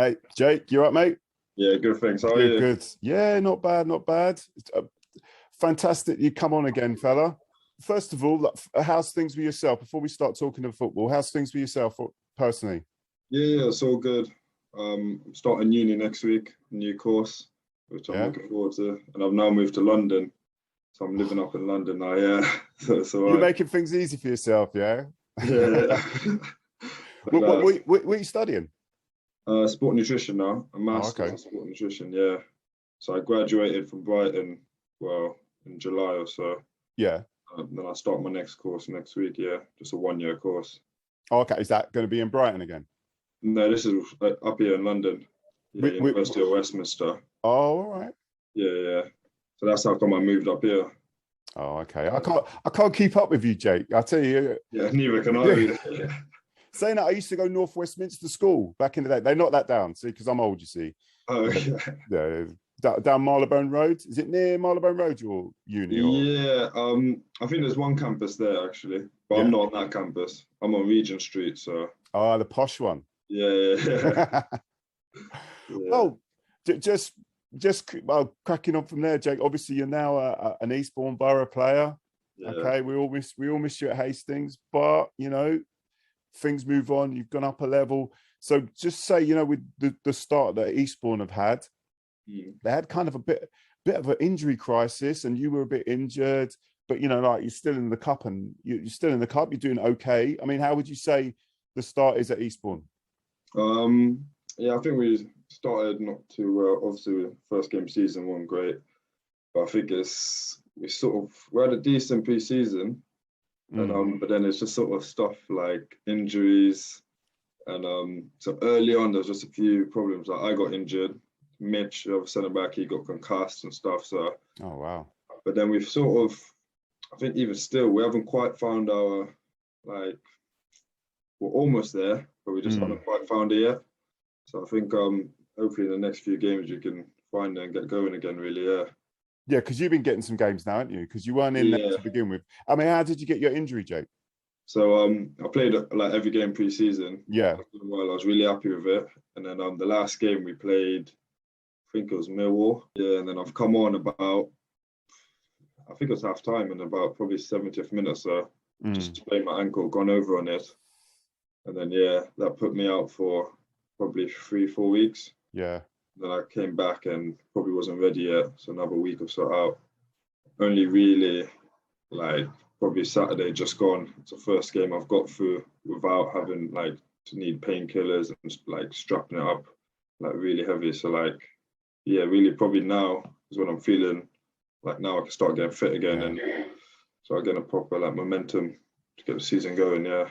Hey, Jake, you up, mate? Yeah, good, thanks. How are Good, you? good. Yeah, not bad, not bad. Fantastic you come on again, fella. First of all, how's things with yourself? Before we start talking of football, how's things with yourself personally? Yeah, it's all good. I'm starting uni next week, new course, which I'm Yeah, looking forward to. And I've now moved to London, so I'm living up in London now. Yeah, so it's all you're right. making things easy for yourself, yeah? Yeah, what, but, what, what, what are you studying? sport nutrition now, a Oh, master's okay. in sport nutrition. Yeah, so I graduated from Brighton, well, in July or so. Yeah. Then I start my next course next week. Yeah, just a 1 year course. Oh, okay. Is that going to be in Brighton again? No, this is up here in London. Yeah, We, University of Westminster. oh, all right. Yeah, yeah. So that's how come I moved up here. Oh, okay. I can't keep up with you, Jake. I tell you. Yeah, neither can Yeah. I. Yeah. Saying that, I used to go North Westminster School back in the day. They knocked that down, see, because I'm old, you see. Oh, yeah. Yeah, down Marylebone Road. Is it near Marylebone Road, your uni? Or Yeah, I think there's one campus there actually, but I'm yeah? not on that campus. I'm on Regent Street, so Oh, the posh one. yeah, yeah, yeah, Well, well, cracking on from there, Jake. Obviously, you're now an Eastbourne Borough player. yeah. Okay, we all miss you at Hastings, but things move on. You've gone up a level. So just say, with the start that Eastbourne have had, they had kind of a bit of an injury crisis, and you were a bit injured. But like you're still in the cup, and you're still in the cup. You're doing okay. I mean, how would you say the start is at Eastbourne? Yeah, I think we started not too well. Obviously, the first game season wasn't great, but I think we had a decent pre-season, and but then it's just sort of stuff like injuries, and so early on there was just a few problems. Like I got injured, Mitch, the other centre back, he got concussed and stuff. So, Oh wow. but then we've sort of, I think even still, we haven't quite found our, like, we're almost there, but we just haven't quite found it yet. So I think hopefully in the next few games you can find it and get going again. Really, yeah. Yeah, because you've been getting some games now, haven't you? Because you weren't in there Yeah. to begin with. I mean, how did you get your injury, Jake? So I played like every game pre-season. Yeah. Well, I was really happy with it. And then the last game we played, I think it was Millwall. Yeah, and then I've come on about, I think it was half time, and about probably 70th minute or so, just sprained my ankle, gone over on it. And then, yeah, that put me out for probably 3-4 weeks. Yeah. Then I came back and probably wasn't ready yet. So another week or so out. Only really, like, probably Saturday just gone. It's the first game I've got through without having, like, to need painkillers and, like, strapping it up, like, really heavy. So, like, yeah, really probably now is when I'm feeling like now I can start getting fit again and start getting a proper, like, momentum to get the season going, yeah.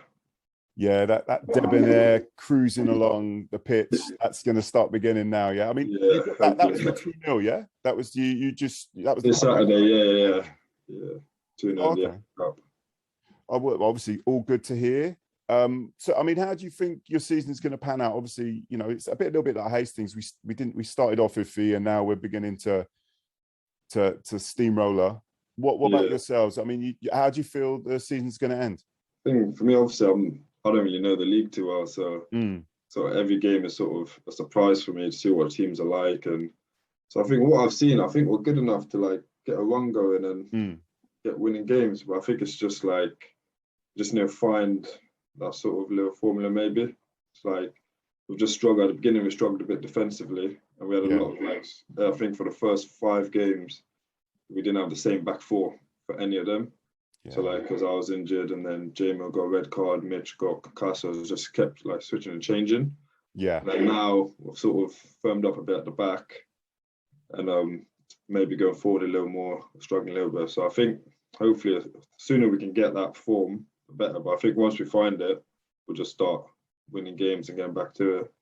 Yeah, that debonair cruising along the pitch, that's going to start beginning now. Yeah, I mean, Yeah, that was the 2-0. Yeah, that was that was this Saturday. Yeah. 2-0, okay. yeah. Up. Obviously, all good to hear. So I mean, how do you think your season's going to pan out? Obviously, it's a little bit like Hastings. We started off iffy, and now we're beginning to steamroller. What about yourselves? I mean, how do you feel the season's going to end? I think for me, obviously, I don't really know the league too well, so every game is sort of a surprise for me to see what teams are like, and so I think what I've seen, I think we're good enough to, like, get a run going and get winning games, but I think it's just like just find that sort of little formula maybe. It's like we've just struggled at the beginning. We struggled a bit defensively, and we had a lot of, like, I think for the first 5 games we didn't have the same back four for any of them. Yeah. So, like, because I was injured and then Jamie got a red card, Mitch got concussed, so I just kept, like, switching and changing. Yeah. And then now we've sort of firmed up a bit at the back and maybe going forward a little more, struggling a little bit. So I think hopefully the sooner we can get that form, the better. But I think once we find it, we'll just start winning games and getting back to it.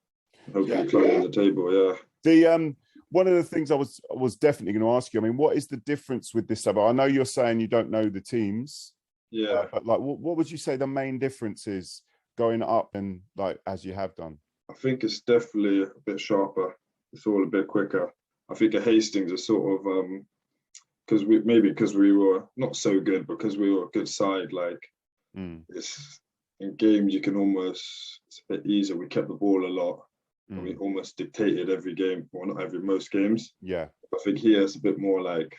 And hopefully climbing the table, yeah. One of the things I was definitely going to ask you, I mean, what is the difference with this sub? I know you're saying you don't know the teams. Yeah. But, like, what would you say the main difference is going up and, like, as you have done? I think it's definitely a bit sharper. It's all a bit quicker. I think at Hastings is sort of because we were not so good, because we were a good side. Like it's in games you can almost, it's a bit easier. We kept the ball a lot, I mean, almost dictated every game, or not every, most games. Yeah. I think here it's a bit more like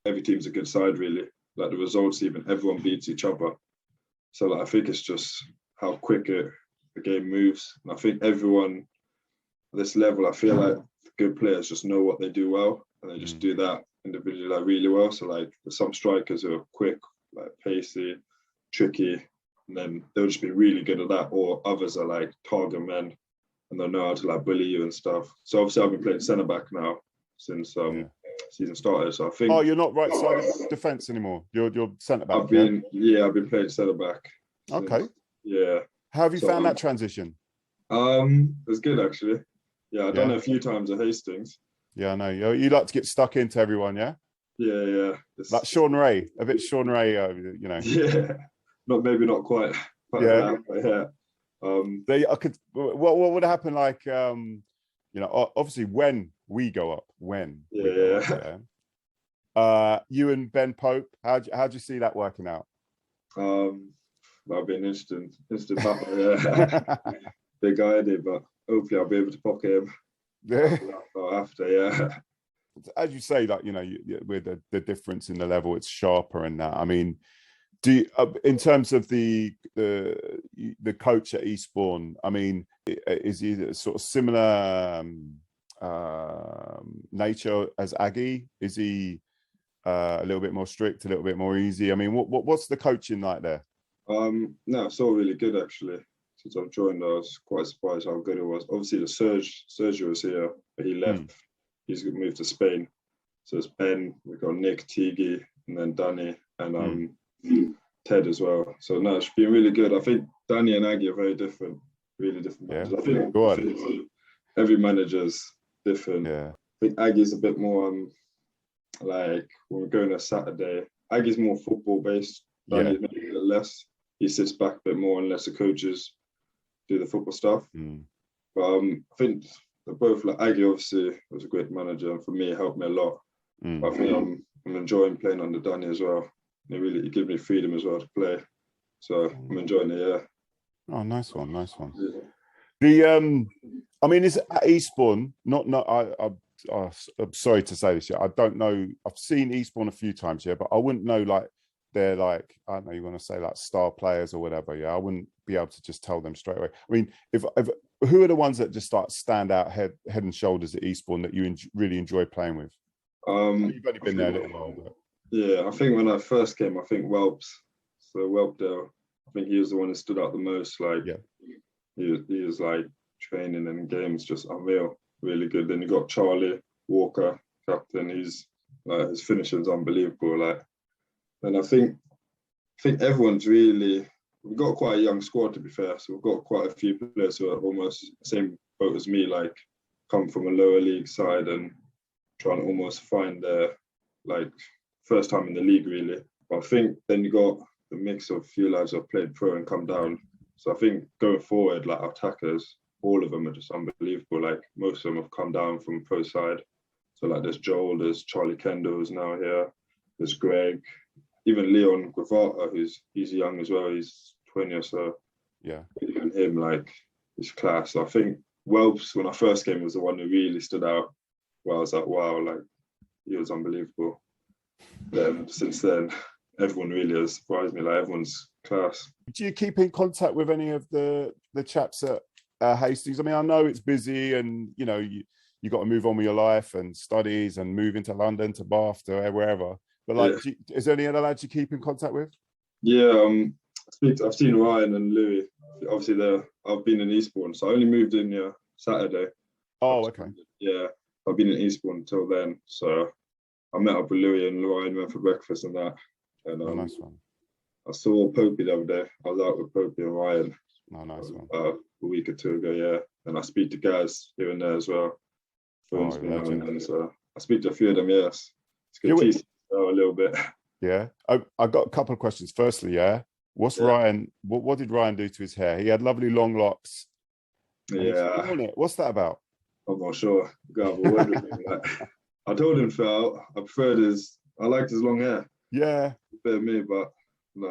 every team's a good side, really. Like the results, even everyone beats each other. So like, I think it's just how quick the game moves. And I think everyone at this level, I feel like the good players just know what they do well, and they just do that individually like really well. So like there's some strikers who are quick, like pacey, tricky, and then they'll just be really good at that. Or others are like target men, and they'll know how to like bully you and stuff. So obviously I've been playing centre back now since season started. So I think. Oh, you're not right side of defence anymore. You're centre back. I've been playing centre back. Okay. Yeah. How have you found that transition? It was good actually. Yeah, I've done it a few times at Hastings. Yeah, I know. You like to get stuck into everyone, yeah? Yeah. Like Sean Ray, a bit Sean Ray, you know. Yeah, maybe not quite yeah. That, but yeah. What would happen, like, you know, obviously when we go up, you and Ben Pope, how'd you see that working out? That'll be an instant battle, yeah. Big idea, but hopefully I'll be able to pocket him. After, yeah. As you say, like, you know, with the difference in the level, it's sharper and that. I mean, do you, in terms of the coach at Eastbourne, I mean, is he a sort of similar nature as Aggie? Is he a little bit more strict, a little bit more easy? I mean, what's the coaching like there? No, it's all really good actually. Since I've joined, I was quite surprised how good it was. Obviously, Sergio was here, but he left. He's moved to Spain. So it's Ben, we've got Nick, Tigi, and then Danny, and Ted as well. So no, it's been really good. I think Danny and Aggie are very different, really different managers. I think every manager's different. Yeah. I think Aggie's a bit more like when we're going to Saturday, Aggie's more football based. Danny's maybe a bit less. He sits back a bit more and lets the coaches do the football stuff. But I think they're both, like Aggie obviously was a great manager, and for me it helped me a lot. But I think I'm enjoying playing under Danny as well. He gives me freedom as well to play. So I'm enjoying it, yeah. Oh, nice one. Yeah. I mean, is it at Eastbourne? I'm sorry to say this, I don't know. I've seen Eastbourne a few times, but I wouldn't know, like, they're like, I don't know, you want to say like star players or whatever. Yeah, I wouldn't be able to just tell them straight away. I mean, if who are the ones that just start stand out head and shoulders at Eastbourne that you really enjoy playing with? You've only been there a little while, but yeah, I think when I first came, I think Welps, so Welpdale, I think he was the one that stood out the most. Like, he was like training and games just unreal, really good. Then you got Charlie Walker, captain. He's like, his finishing's unbelievable. Like, and I think everyone's really, we've got quite a young squad, to be fair. So we've got quite a few players who are almost the same boat as me, like come from a lower league side and trying to almost find their like first time in the league, really. But I think then you got the mix of few lads who have played pro and come down. So I think going forward, like our attackers, all of them are just unbelievable. Like most of them have come down from pro side. So like there's Joel, there's Charlie Kendall who's now here, there's Greg, even Leon Guevara, he's young as well. He's 20 or so. Yeah. Even him, like, he's class. So I think Welps, when I first came, was the one who really stood out. Where I was like, wow, like, he was unbelievable. Then since then, everyone really has surprised me. Like, everyone's class. Do you keep in contact with any of the chaps at Hastings? I mean, I know it's busy, and you know you got to move on with your life and studies and move into London, to Bath, to wherever. But like, is there any other lads you keep in contact with? Yeah, I've seen Ryan and Louis. Obviously, I've been in Eastbourne, so I only moved in Saturday. Oh, okay. Yeah, I've been in Eastbourne until then. So I met up with Louis and Ryan, went for breakfast and that. And nice one. I saw Popey the other day. I was out with Popey and Ryan. Oh, nice one. A week or two ago, yeah. And I speak to guys here and there as well. Phones me now and then, so I speak to a few of them. Yes, it's good. A little bit. Yeah, I got a couple of questions. Firstly, Ryan? What did Ryan do to his hair? He had lovely long locks. Yeah. What's that about? I'm not sure. I told him I liked his long hair. Yeah. Bit of me, but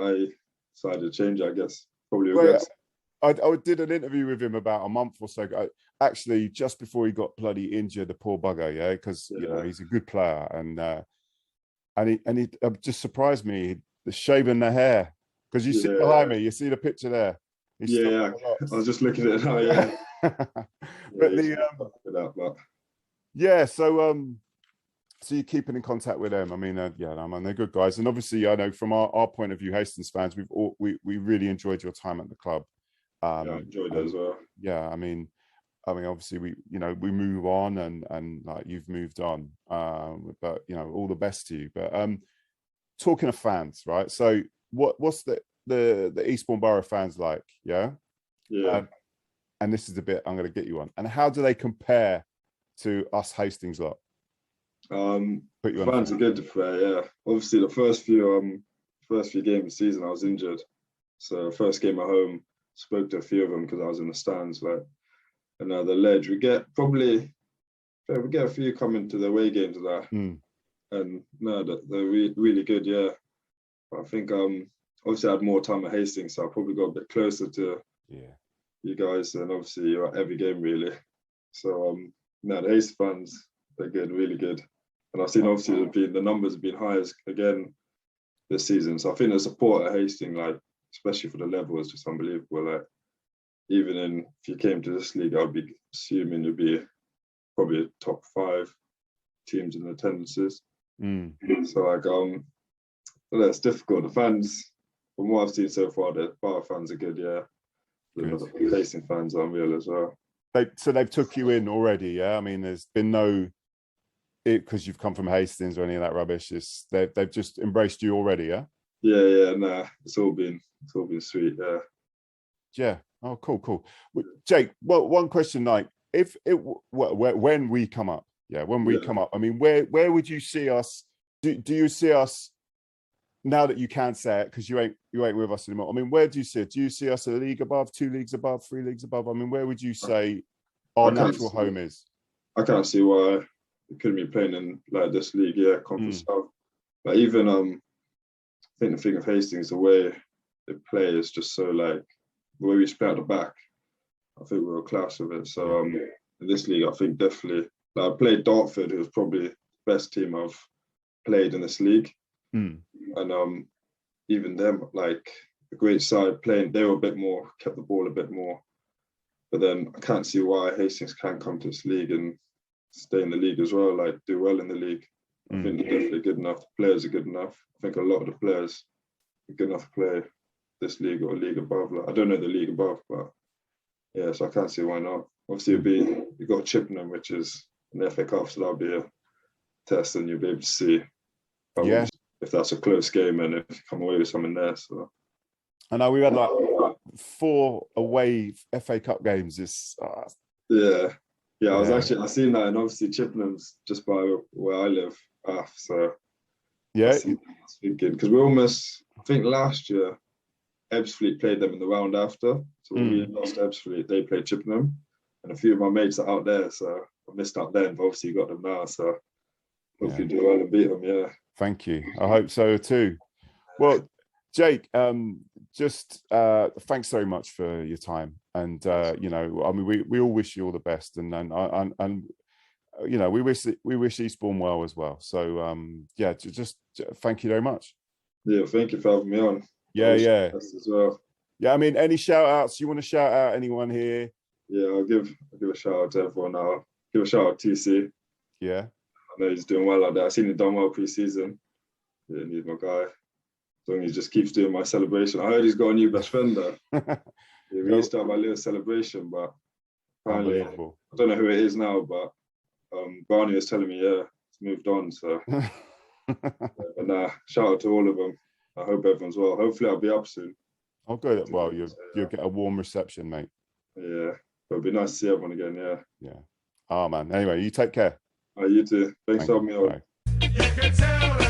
I decided to change it, I guess. Probably regrets. I did an interview with him about a month or so ago. actually just before he got bloody injured, the poor bugger, yeah, because you know he's a good player, and he just surprised me, the shaving the hair, because you see behind me, you see the picture there. Yeah, I was just looking at it now. Yeah, but yeah, so you're keeping in contact with them. I mean, yeah, man, they're good guys, and obviously, I know from our point of view, Hastings fans, we really enjoyed your time at the club. Yeah, I enjoyed it as well. Yeah, I mean, obviously we move on, and like you've moved on, but you know, all the best to you. But talking of fans, right? So what's the Eastbourne Borough fans like? Yeah. And this is the bit I'm going to get you on. And how do they compare to us Hastings lot? Fans are good to play. Yeah, obviously the first few games of the season I was injured, so first game at home, spoke to a few of them because I was in the stands, like. And the ledge, we get a few coming to the away games of that, and no, they're really good. Yeah, but I think obviously I had more time at Hastings, so I probably got a bit closer to you guys, and obviously you're at every game really. So no, the Hastings fans, they're good, really good, and I've seen obviously the numbers have been high again this season. So I think the support at Hastings, like especially for the level, is just unbelievable. Like, even if you came to this league, I'd be assuming you'd be probably a top 5 teams in attendances. So like, it's difficult. The fans, from what I've seen so far, the Borough fans are good. Yeah, the Hastings fans are unreal as well. So they've took you in already. Yeah, I mean, there's been no because you've come from Hastings or any of that rubbish. They've just embraced you already. Yeah. Yeah. Nah, it's all been sweet. Yeah. Yeah. Oh, cool. Jake, well, one question, like, when we come up, come up, I mean, where would you see us? Do you see us, now that you can say it, because you ain't with us anymore? I mean, where do you see it? Do you see us a league above, 2 leagues above, 3 leagues above? I mean, where would you say our natural home is? I can't see why we couldn't be playing in like this league, Conference South. But even I think the thing of Hastings, the way they play is just so like, the way we play at the back, I think we're a class of it. So in this league, I think definitely. Like, I played Dartford, who was probably the best team I've played in this league, and even them, like a great side playing, they were a bit more, kept the ball a bit more. But then I can't see why Hastings can't come to this league and stay in the league as well, like do well in the league. I think they're definitely good enough. The players are good enough. I think a lot of the players are good enough to play this league or a league above. Like, I don't know the league above, but yeah, so I can't see why not. Obviously, you've got Chippenham, which is an FA Cup, so that'll be a test, and you'll be able to see if that's a close game and if you come away with something there. So I know we had like 4 away FA Cup games. I seen that, and obviously Chippenham's just by where I live, so yeah, I was thinking, because we almost, I think last year Ebbsfleet played them in the round after, so when we lost Ebbsfleet, they played Chippenham, and a few of my mates are out there, so I missed out then, but obviously you got them now, so hopefully do well and beat them. Yeah, thank you. I hope so too. Well, Jake, just thanks very much for your time, and you know, I mean, we all wish you all the best, and you know, we wish Eastbourne well as well. So yeah, just thank you very much. Yeah, thank you for having me on. Yeah. As well. Yeah, I mean, any shout outs? You want to shout out anyone here? Yeah, I'll give a shout out to everyone. I'll give a shout out to TC. Yeah, I know he's doing well like that. I've seen him done well pre-season. Yeah, he's my guy. So he just keeps doing my celebration. I heard he's got a new best friend though. We used to have my little celebration, but apparently, I don't know who it is now, but Barney was telling me, it's moved on. So, but shout out to all of them. I hope everyone's well. Hopefully, I'll be up soon. Oh, good. Well, you'll get a warm reception, mate. Yeah, but it'll be nice to see everyone again. Yeah. Oh man. Anyway, you take care. You too. Thanks for having me on.